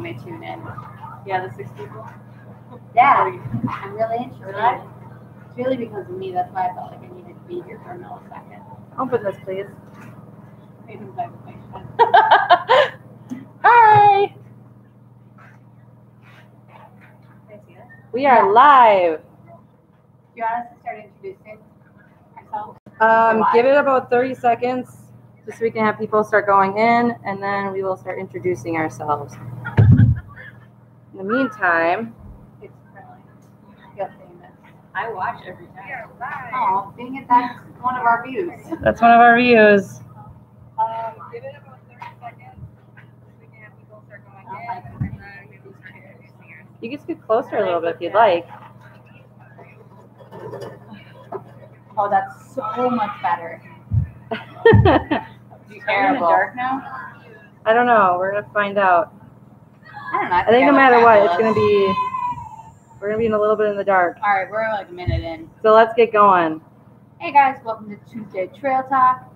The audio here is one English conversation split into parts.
may tune in. Yeah, the 6 people. Yeah, I'm really interested. It's really because of me. That's why I felt like I needed to be here for a millisecond. Open this, please. Hi. We are live. Do you want us to start introducing ourselves? Give it about 30 seconds just so we can have people start going in, and then we will start introducing ourselves. In the meantime, It's really feel famous. I watch every time. Oh, dang it, that's one of our views. that's one of our views. Give it about 30 seconds so we can have people start going in, and then we will start introducing ourselves. You can scoot closer a little bit if you'd like. Oh, that's so much better. Terrible. Dark now? I don't know. We're gonna find out. I don't know. I think no matter what, it's gonna be. We're gonna be in a little bit in the dark. All right, we're like a minute in. So let's get going. Hey guys, welcome to Tuesday Trail Talk.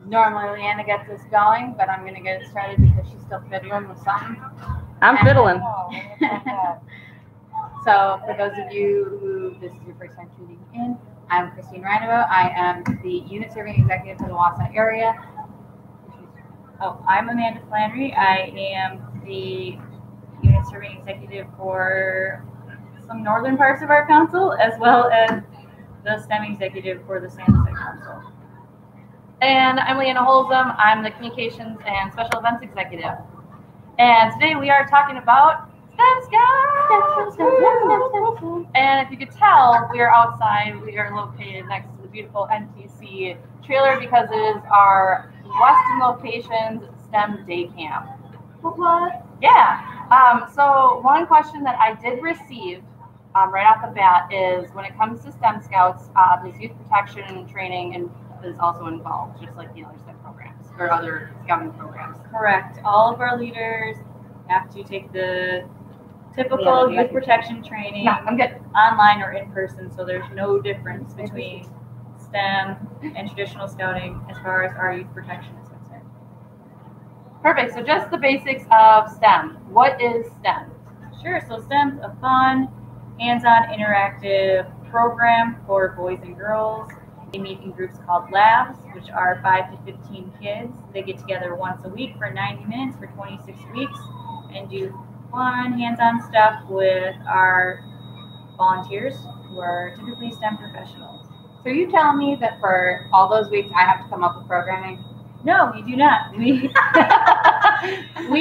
Normally Leanna gets us going, but I'm gonna get it started because she's still fiddling with something. I'm fiddling. So for those of you who this is your first time tuning in, I'm Christine Reinebo. I am the unit serving executive for the Wausau area. Oh, I'm Amanda Flannery. I am the unit serving executive for some northern parts of our council, as well as the STEM executive for the San Jose Council. And I'm Leanna Holzum. I'm the communications and special events executive. And today we are talking about STEM Scouts. And if you could tell, we are outside. We are located next to the beautiful NTC trailer because it is our Weston Locations STEM Day Camp. What? Yeah. So one question that I did receive right off the bat is when it comes to STEM Scouts, there's youth protection training and is also involved, just like the other STEM programs or other scouting programs. Correct. All of our leaders have to take the typical youth protection training, No, I'm good. online or in person, so there's no difference between STEM and traditional scouting as far as our youth protection is concerned. Perfect. So just the basics of STEM. What is STEM? Sure. So STEM's a fun, hands-on, interactive program for boys and girls. They meet in groups called labs, which are 5 to 15 kids. They get together once a week for 90 minutes for 26 weeks and do fun, hands-on stuff with our volunteers who are typically STEM professionals. So you telling me that for all those weeks I have to come up with programming? No, you do not. We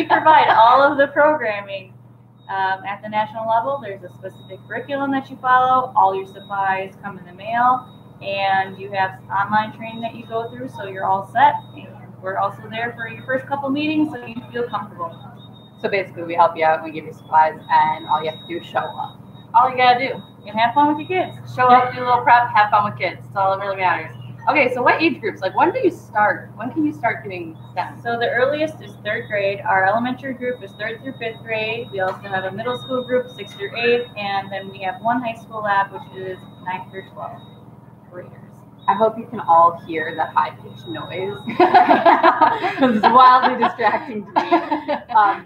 provide all of the programming at the national level. There's a specific curriculum that you follow. All your supplies come in the mail, and you have online training that you go through, so you're all set. And we're also there for your first couple meetings, so you feel comfortable. So basically we help you out, we give you supplies, and all you have to do is show up. All you gotta do, and have fun with your kids. Show up, do a little prep, have fun with kids. That's all that really matters. Okay, so what age groups? Like, when do you start? When can you start doing STEM? So the earliest is 3rd grade. Our elementary group is 3rd through 5th grade. We also have a middle school group, 6th through 8th, and then we have one high school lab, which is 9th through 12th graders. I hope you can all hear that high-pitched noise because it's wildly distracting to me.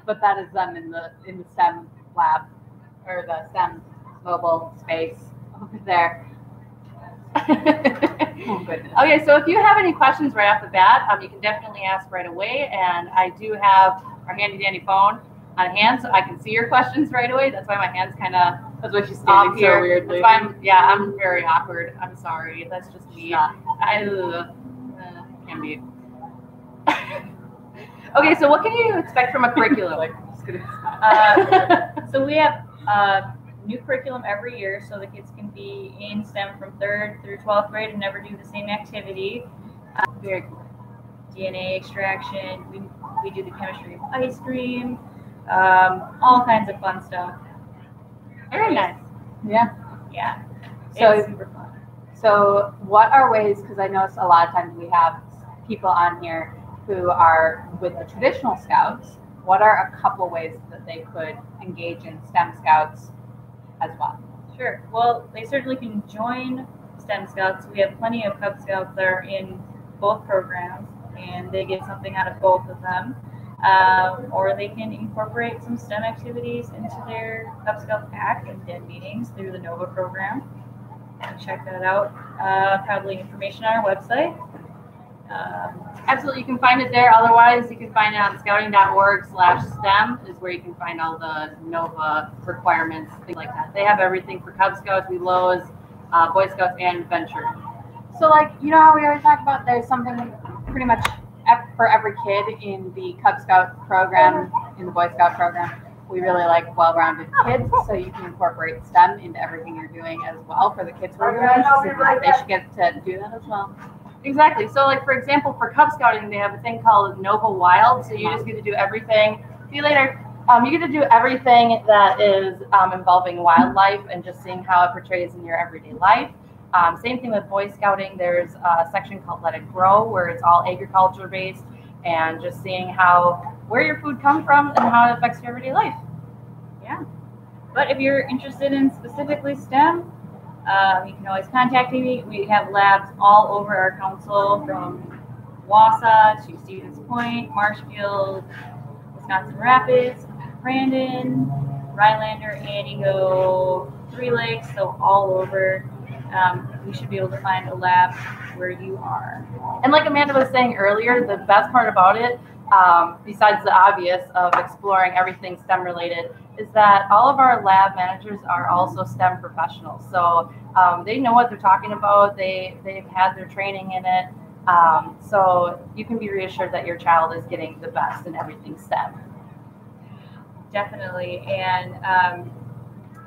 But that is them in the STEM lab or the STEM mobile space over there. Oh goodness. Okay, so if you have any questions right off the bat, you can definitely ask right away. And I do have our handy-dandy phone on hand, so I can see your questions right away. That's why my hand's kind of That's why she's standing so weirdly. That's why I'm very awkward. I'm sorry. That's just me. Stop. Can be. Okay, so what can you expect from a curriculum? So we have new curriculum every year, so the kids can be in STEM from 3rd through 12th grade and never do the same activity. Very cool. DNA extraction, we do the chemistry of ice cream, all kinds of fun stuff. Very nice. Yeah. Yeah. So it's super fun. So what are ways, because I notice a lot of times we have people on here who are with the traditional scouts, what are a couple ways that they could engage in STEM Scouts as well? Sure. Well, they certainly can join STEM Scouts. We have plenty of Cub Scouts that are in both programs, and they get something out of both of them. or they can incorporate some STEM activities into their Cub Scout pack and den meetings through the NOVA program. Check that out. Probably information on our website. Absolutely, you can find it there. Otherwise, you can find it on scouting.org/STEM is where you can find all the NOVA requirements, things like that. They have everything for Cub Scouts, WeLows, Boy Scouts, and Venture. So, like, you know how we always talk about there's something pretty much for every kid in the Cub Scout program, in the Boy Scout program. We really like well-rounded kids, so you can incorporate STEM into everything you're doing as well for the kids who are doing. They should get to do that as well. Exactly. So, like, for example, for Cub Scouting, they have a thing called Nova Wild. So you just get to do everything. See you later. You get to do everything that is involving wildlife and just seeing how it portrays in your everyday life. Same thing with Boy Scouting. There's a section called Let It Grow, where it's all agriculture based and just seeing where your food comes from and how it affects your everyday life. Yeah. But if you're interested in specifically STEM, you can always contact me. We have labs all over our council, from Wausau to Stevens Point, Marshfield, Wisconsin Rapids, Brandon, Rhinelander, Antigo, Three Lakes, so all over. We should be able to find a lab where you are. And like Amanda was saying earlier, the best part about it, besides the obvious of exploring everything STEM related, is that all of our lab managers are also STEM professionals. So they know what they're talking about. They've had their training in it. So you can be reassured that your child is getting the best in everything STEM. Definitely. And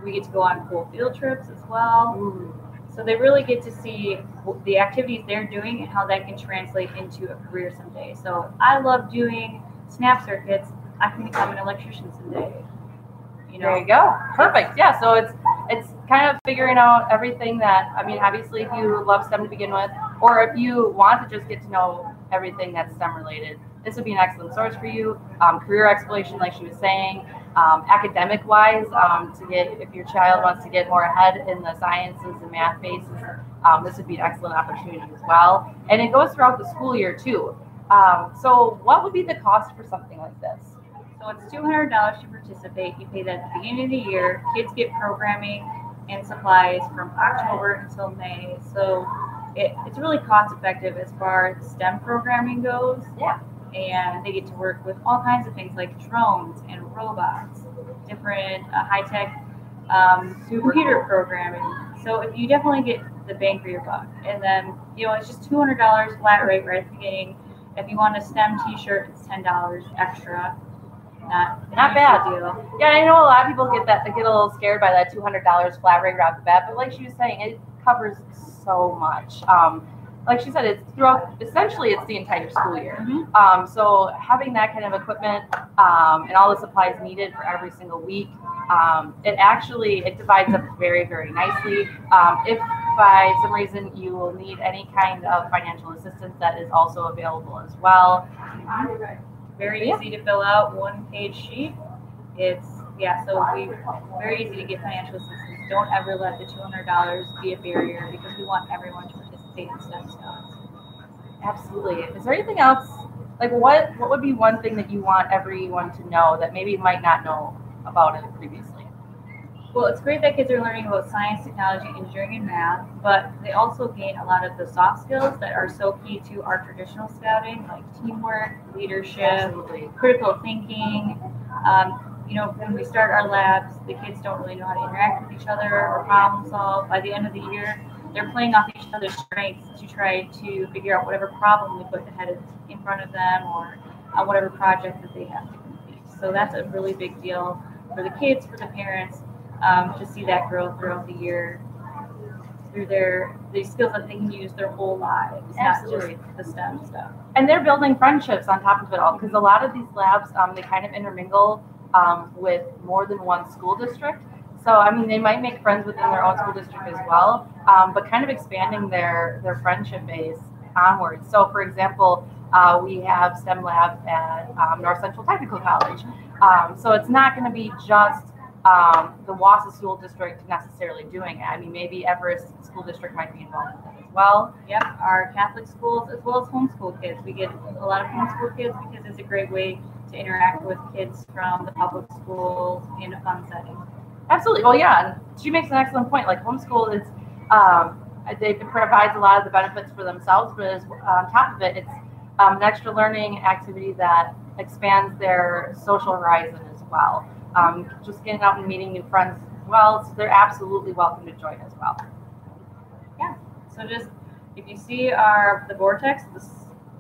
we get to go on cool field trips as well. Ooh. So they really get to see the activities they're doing and how that can translate into a career someday. So I love doing snap circuits. I can become an electrician someday. You know? There you go. Perfect. Yeah. So it's kind of figuring out everything that, I mean, obviously if you love STEM to begin with, or if you want to just get to know everything that's STEM related, this would be an excellent source for you. Career exploration, like she was saying, academic wise, if your child wants to get more ahead in the sciences and math bases, this would be an excellent opportunity as well. And it goes throughout the school year too. So what would be the cost for something like this? So it's $200 to participate. You pay that at the beginning of the year. Kids get programming and supplies from October until May. So it's really cost effective as far as STEM programming goes. Yeah. And they get to work with all kinds of things like drones and robots, different high-tech computer programming. So if you definitely get the bang for your buck. And then, it's just $200 flat rate right at the beginning. If you want a STEM t-shirt, it's $10 extra. Not bad. Deal. Yeah, I know a lot of people get a little scared by that $200 flat rate right off the bat, but like she was saying, it covers so much. Like she said, it's throughout, essentially it's the entire school year. Mm-hmm. So having that kind of equipment and all the supplies needed for every single week, it divides up very, very nicely. If by some reason you will need any kind of financial assistance, that is also available as well. Very easy to fill out, one-page sheet. Very easy to get financial assistance. Don't ever let the $200 be a barrier, because we want everyone to participate in STEM Scouts. Absolutely. Is there anything else? Like, what would be one thing that you want everyone to know that maybe might not know about it previously? Well, it's great that kids are learning about science, technology, engineering, and math, but they also gain a lot of the soft skills that are so key to our traditional scouting, like teamwork, leadership, Absolutely. critical thinking. When we start our labs, the kids don't really know how to interact with each other or problem solve. By the end of the year, they're playing off each other's strengths to try to figure out whatever problem we put in front of them, or whatever project that they have to complete. So that's a really big deal for the kids, for the parents, to see that grow throughout the year through these skills that they can use their whole lives, Absolutely. not just the STEM stuff. And they're building friendships on top of it all, because a lot of these labs, they kind of intermingle with more than one school district. So, I mean, they might make friends within their own school district as well, but kind of expanding their friendship base onwards. So, for example, we have STEM lab at North Central Technical College. So it's not going to be just the Wausau School District necessarily doing it. I mean, maybe Everest School District might be involved with it as well. Yep, our Catholic schools as well as homeschool kids. We get a lot of homeschool kids because it's a great way to interact with kids from the public schools in a fun setting. Absolutely. Well, yeah, and she makes an excellent point. Like homeschool is, it provides a lot of the benefits for themselves, but as, on top of it, it's an extra learning activity that expands their social horizon as well. Just getting out and meeting new friends as well. So they're absolutely welcome to join as well. Yeah. So just if you see the Vortex, the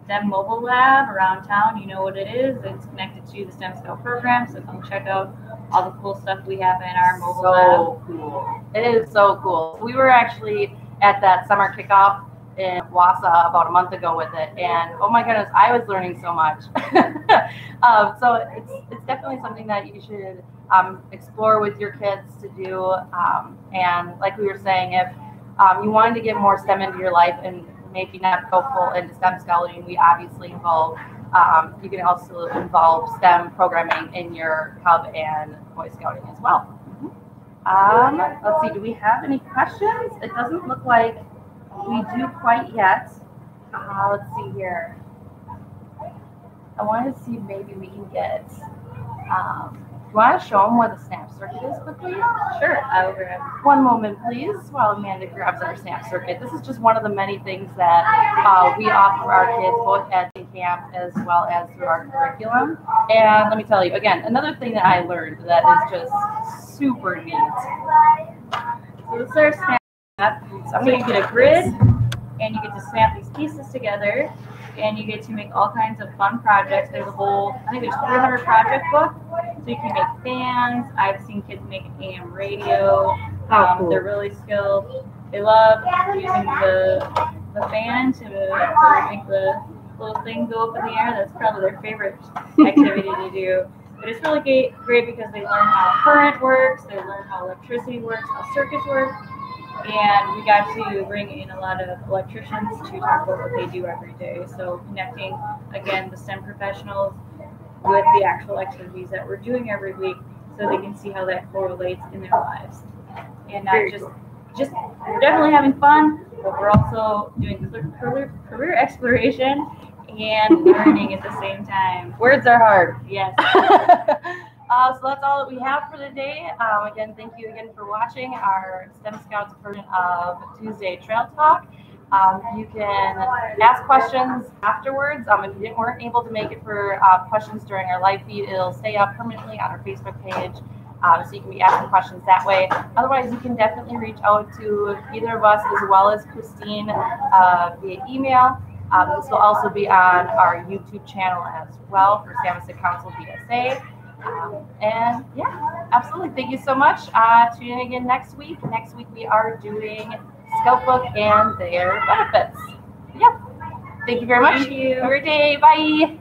STEM mobile lab around town, you know what it is. It's connected to the STEM Scout program. So come check out all the cool stuff we have in our mobile lab. So cool. It is so cool. We were actually at that summer kickoff in Wausau about a month ago with it, and oh my goodness, I was learning so much. So it's definitely something that you should explore with your kids to do. And like we were saying, if you wanted to get more STEM into your life and maybe not go full into STEM scouting, we obviously involve. You can also involve STEM programming in your Cub and Boy Scouting as well. Let's see, do we have any questions? It doesn't look like we do quite yet. Let's see here. I wanted to see if maybe we can get, do you want to show them where the snap circuit is quickly? Sure, I will grab. One moment, please, while Amanda grabs our snap circuit. This is just one of the many things that we offer our kids, both at the camp as well as through our curriculum. And let me tell you, again, another thing that I learned that is just super neat. So this is our snap. So you get a grid, and you get to snap these pieces together, and you get to make all kinds of fun projects. There's a whole, I think there's 300 project book, so you can make fans. I've seen kids make an AM radio. Cool. They're really skilled. They love using the fan to make the little thing go up in the air. That's probably their favorite activity to do. But it's really great because they learn how current works, they learn how electricity works, how circuits work. And we got to bring in a lot of electricians to talk about what they do every day. So connecting, again, the STEM professionals with the actual activities that we're doing every week so they can see how that correlates in their lives. And not just we're definitely having fun, but we're also doing career exploration and learning at the same time. Words are hard. Yes. So that's all that we have for today. Again, thank you again for watching our STEM Scouts version of Tuesday Trail Talk. You can ask questions afterwards. If you weren't able to make it for questions during our live feed, it'll stay up permanently on our Facebook page. So you can be asking questions that way. Otherwise, you can definitely reach out to either of us as well as Christine via email. This will also be on our YouTube channel as well for Samoset Council BSA. And yeah, absolutely. Thank you so much. Tune in again next week. Next week we are doing Scout Book and their benefits. Yeah. Thank you very much. Thank you. Have a great day. Bye.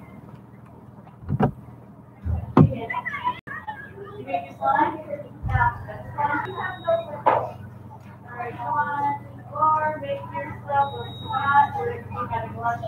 Alright, come on, or make yourself a spot where you can have lunch.